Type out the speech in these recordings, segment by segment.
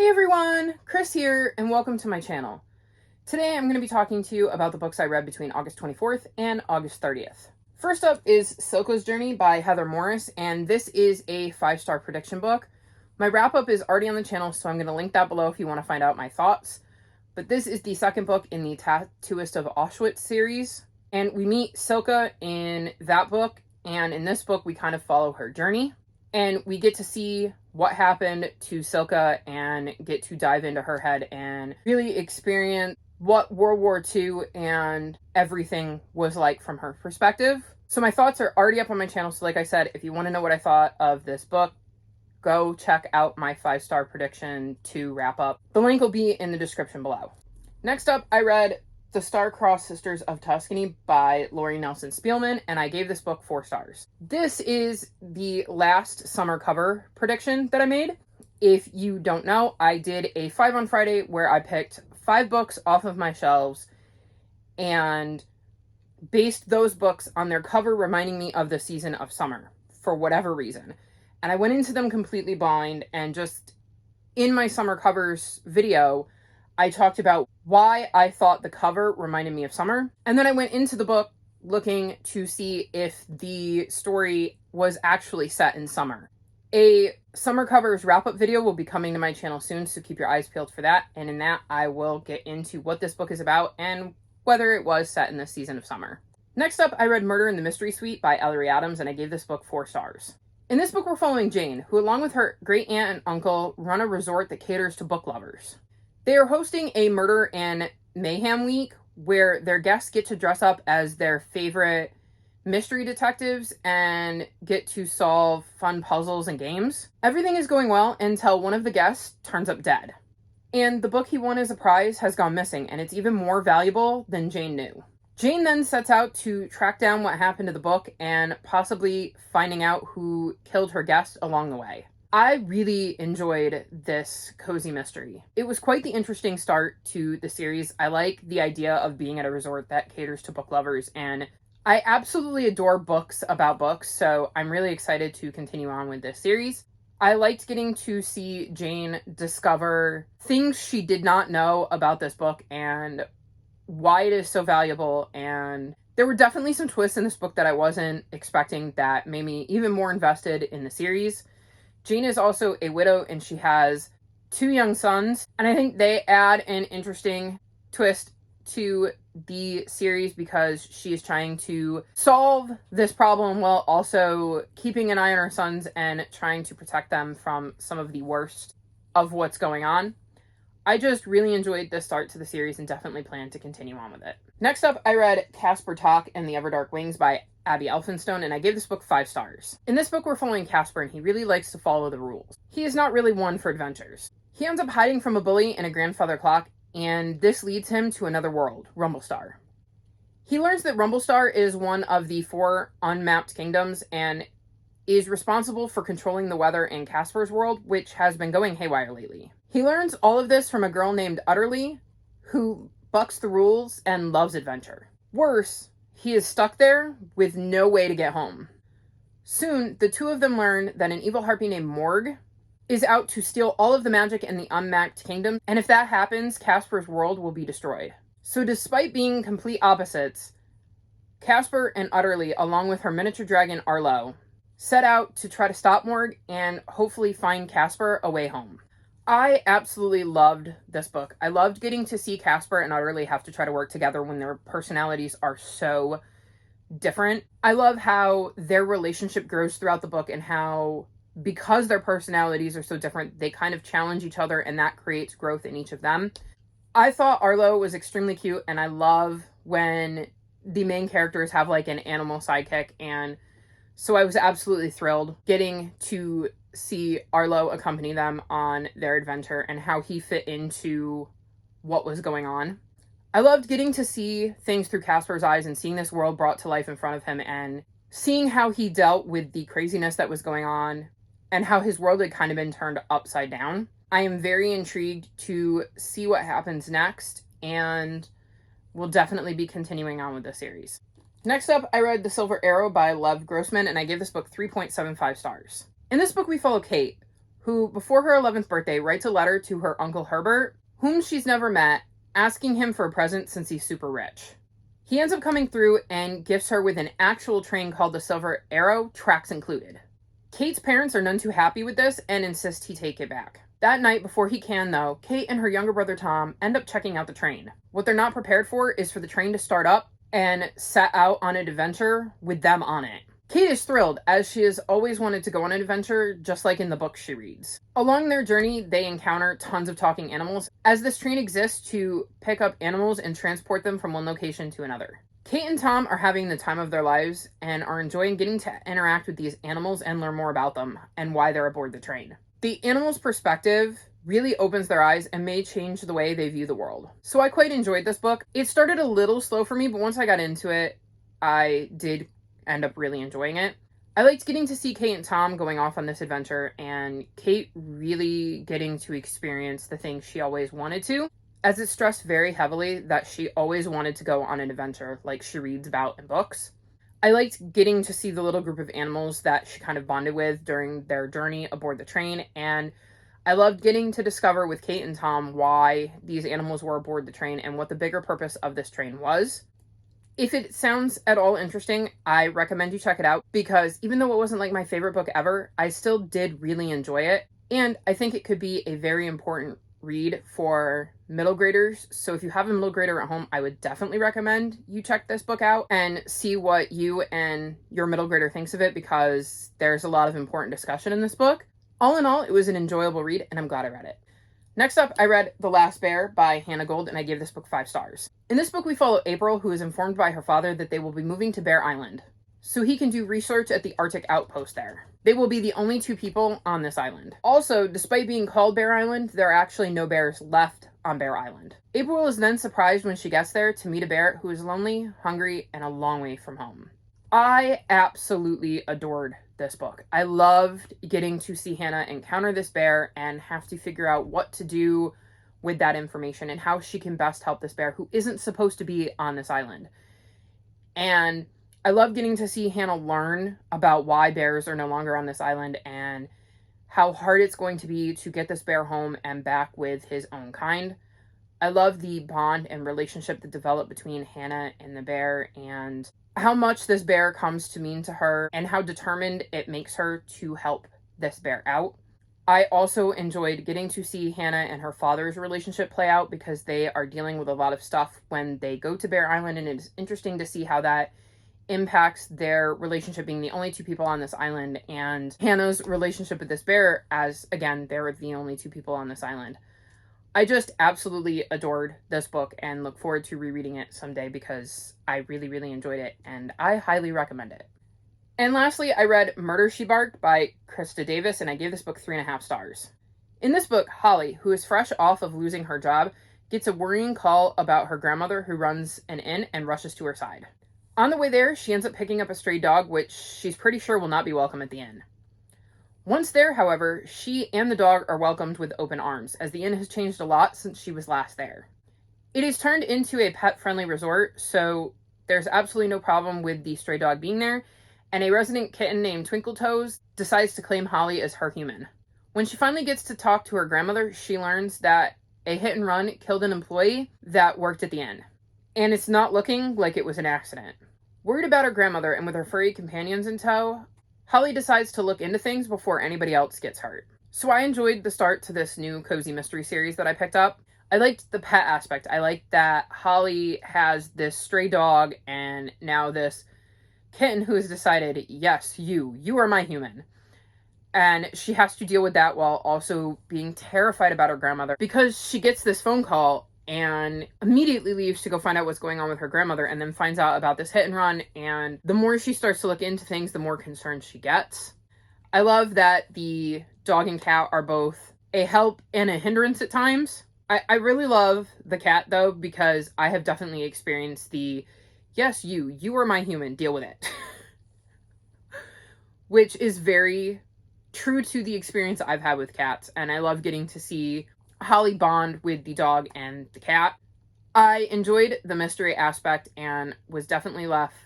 Hey everyone, Chris here, and welcome to my channel. Today I'm going to be talking to you about the books I read between August 24th and August 30th. First up is Silco's Journey by Heather Morris, and this is a 5-star prediction book. My wrap-up is already on the channel, so I'm going to link that below if you want to find out my thoughts. But this is the second book in the Tattooist of Auschwitz series, and we meet Silke in that book, and in this book we kind of follow her journey. And we get to see what happened to Silke and get to dive into her head and really experience what World War II and everything was like from her perspective. So my thoughts are already up on my channel. So like I said, if you want to know what I thought of this book, go check out my 5-star prediction to wrap up. The link will be in the description below. Next up, I read The Star-Crossed Sisters of Tuscany by Lori Nelson Spielman, and I gave this book 4 stars. This is the last summer cover prediction that I made. If you don't know, I did a 5 on Friday where I picked 5 books off of my shelves and based those books on their cover reminding me of the season of summer for whatever reason. And I went into them completely blind, and just in my summer covers video, I talked about why I thought the cover reminded me of summer. And then I went into the book looking to see if the story was actually set in summer. A summer covers wrap-up video will be coming to my channel soon, so keep your eyes peeled for that. And in that, I will get into what this book is about and whether it was set in the season of summer. Next up, I read Murder in the Mystery Suite by Ellery Adams, and I gave this book 4 stars. In this book, we're following Jane, who along with her great-aunt and uncle run a resort that caters to book lovers. They are hosting a murder and mayhem week where their guests get to dress up as their favorite mystery detectives and get to solve fun puzzles and games. Everything is going well until one of the guests turns up dead. And the book he won as a prize has gone missing, and it's even more valuable than Jane knew. Jane then sets out to track down what happened to the book and possibly finding out who killed her guest along the way. I really enjoyed this cozy mystery. It was quite the interesting start to the series. I like the idea of being at a resort that caters to book lovers, and I absolutely adore books about books, so I'm really excited to continue on with this series. I liked getting to see Jane discover things she did not know about this book and why it is so valuable, and there were definitely some twists in this book that I wasn't expecting that made me even more invested in the series. Jane is also a widow and she has 2 young sons, and I think they add an interesting twist to the series because she is trying to solve this problem while also keeping an eye on her sons and trying to protect them from some of the worst of what's going on. I just really enjoyed the start to the series and definitely plan to continue on with it. Next up, I read Casper Tak and the Everdark Wings by Abby Elphinstone, and I gave this book 5 stars. In this book, we're following Casper, and he really likes to follow the rules. He is not really one for adventures. He ends up hiding from a bully and a grandfather clock, and this leads him to another world, Rumblestar. He learns that Rumblestar is one of the 4 unmapped kingdoms and is responsible for controlling the weather in Casper's world, which has been going haywire lately. He learns all of this from a girl named Utterly, who bucks the rules and loves adventure. Worse, he is stuck there with no way to get home. Soon, the 2 of them learn that an evil harpy named Morg is out to steal all of the magic in the unmapped kingdom, and if that happens, Casper's world will be destroyed. So despite being complete opposites, Casper and Utterly, along with her miniature dragon Arlo, set out to try to stop Morg and hopefully find Casper a way home. I absolutely loved this book. I loved getting to see Casper and Utterly have to try to work together when their personalities are so different. I love how their relationship grows throughout the book and how, because their personalities are so different, they kind of challenge each other and that creates growth in each of them. I thought Arlo was extremely cute, and I love when the main characters have like an animal sidekick, and so I was absolutely thrilled getting to see Arlo accompany them on their adventure and how he fit into what was going on. I loved getting to see things through Casper's eyes and seeing this world brought to life in front of him and seeing how he dealt with the craziness that was going on and how his world had kind of been turned upside down. I am very intrigued to see what happens next, and we'll definitely be continuing on with the series. Next up, I read The Silver Arrow by Lev Grossman, and I gave this book 3.75 stars. In this book, we follow Kate, who, before her 11th birthday, writes a letter to her Uncle Herbert, whom she's never met, asking him for a present since he's super rich. He ends up coming through and gifts her with an actual train called the Silver Arrow, tracks included. Kate's parents are none too happy with this and insist he take it back. That night, before he can though, Kate and her younger brother Tom end up checking out the train. What they're not prepared for is for the train to start up and set out on an adventure with them on it. Kate is thrilled, as she has always wanted to go on an adventure, just like in the books she reads. Along their journey, they encounter tons of talking animals, as this train exists to pick up animals and transport them from one location to another. Kate and Tom are having the time of their lives and are enjoying getting to interact with these animals and learn more about them and why they're aboard the train. The animals' perspective really opens their eyes and may change the way they view the world. So I quite enjoyed this book. It started a little slow for me, but once I got into it, I did end up really enjoying it. I liked getting to see Kate and Tom going off on this adventure, and Kate really getting to experience the things she always wanted to, as it stressed very heavily that she always wanted to go on an adventure like she reads about in books. I liked getting to see the little group of animals that she kind of bonded with during their journey aboard the train, and I loved getting to discover with Kate and Tom why these animals were aboard the train and what the bigger purpose of this train was. If it sounds at all interesting, I recommend you check it out, because even though it wasn't like my favorite book ever, I still did really enjoy it, and I think it could be a very important read for middle graders. So if you have a middle grader at home, I would definitely recommend you check this book out and see what you and your middle grader thinks of it, because there's a lot of important discussion in this book. All in all, it was an enjoyable read, and I'm glad I read it. Next up, I read The Last Bear by Hannah Gold, and I gave this book 5 stars. In this book, we follow April, who is informed by her father that they will be moving to Bear Island, so he can do research at the Arctic outpost there. They will be the only 2 people on this island. Also, despite being called Bear Island, there are actually no bears left on Bear Island. April is then surprised when she gets there to meet a bear who is lonely, hungry, and a long way from home. I absolutely adored this book. I loved getting to see Hannah encounter this bear and have to figure out what to do with that information and how she can best help this bear who isn't supposed to be on this island. And I love getting to see Hannah learn about why bears are no longer on this island and how hard it's going to be to get this bear home and back with his own kind. I love the bond and relationship that developed between Hannah and the bear, and how much this bear comes to mean to her and how determined it makes her to help this bear out. I also enjoyed getting to see Hannah and her father's relationship play out, because they are dealing with a lot of stuff when they go to Bear Island, and it is interesting to see how that impacts their relationship being the only 2 people on this island, and Hannah's relationship with this bear as, again, they're the only 2 people on this island. I just absolutely adored this book and look forward to rereading it someday, because I really, really enjoyed it, and I highly recommend it. And lastly, I read Murder, She Barked by Krista Davis, and I gave this book 3.5 stars. In this book, Holly, who is fresh off of losing her job, gets a worrying call about her grandmother who runs an inn and rushes to her side. On the way there, she ends up picking up a stray dog, which she's pretty sure will not be welcome at the inn. Once there, however, she and the dog are welcomed with open arms, as the inn has changed a lot since she was last there. It is turned into a pet-friendly resort, so there's absolutely no problem with the stray dog being there, and a resident kitten named Twinkletoes decides to claim Holly as her human. When she finally gets to talk to her grandmother, she learns that a hit and run killed an employee that worked at the inn, and it's not looking like it was an accident. Worried about her grandmother and with her furry companions in tow, Holly decides to look into things before anybody else gets hurt. So I enjoyed the start to this new cozy mystery series that I picked up. I liked the pet aspect. I liked that Holly has this stray dog and now this kitten who has decided, yes, you are my human. And she has to deal with that while also being terrified about her grandmother, because she gets this phone call and immediately leaves to go find out what's going on with her grandmother, and then finds out about this hit and run, and the more she starts to look into things, the more concerned she gets. I love that the dog and cat are both a help and a hindrance at times. I really love the cat, though, because I have definitely experienced the, yes, you are my human, deal with it. Which is very true to the experience I've had with cats, and I love getting to see Holly bond with the dog and the cat. I enjoyed the mystery aspect and was definitely left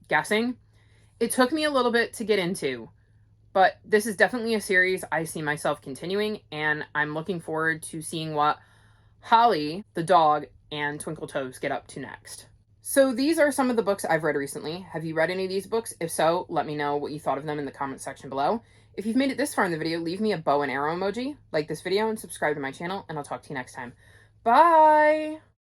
guessing. It took me a little bit to get into, But this is definitely a series I see myself continuing, and I'm looking forward to seeing what Holly, the dog, and Twinkle Toes get up to next. So these are some of the books I've read recently. Have you read any of these books? If so, let me know what you thought of them in the comment section below. If you've made it this far in the video, leave me a bow and arrow emoji, like this video, and subscribe to my channel, and I'll talk to you next time. Bye!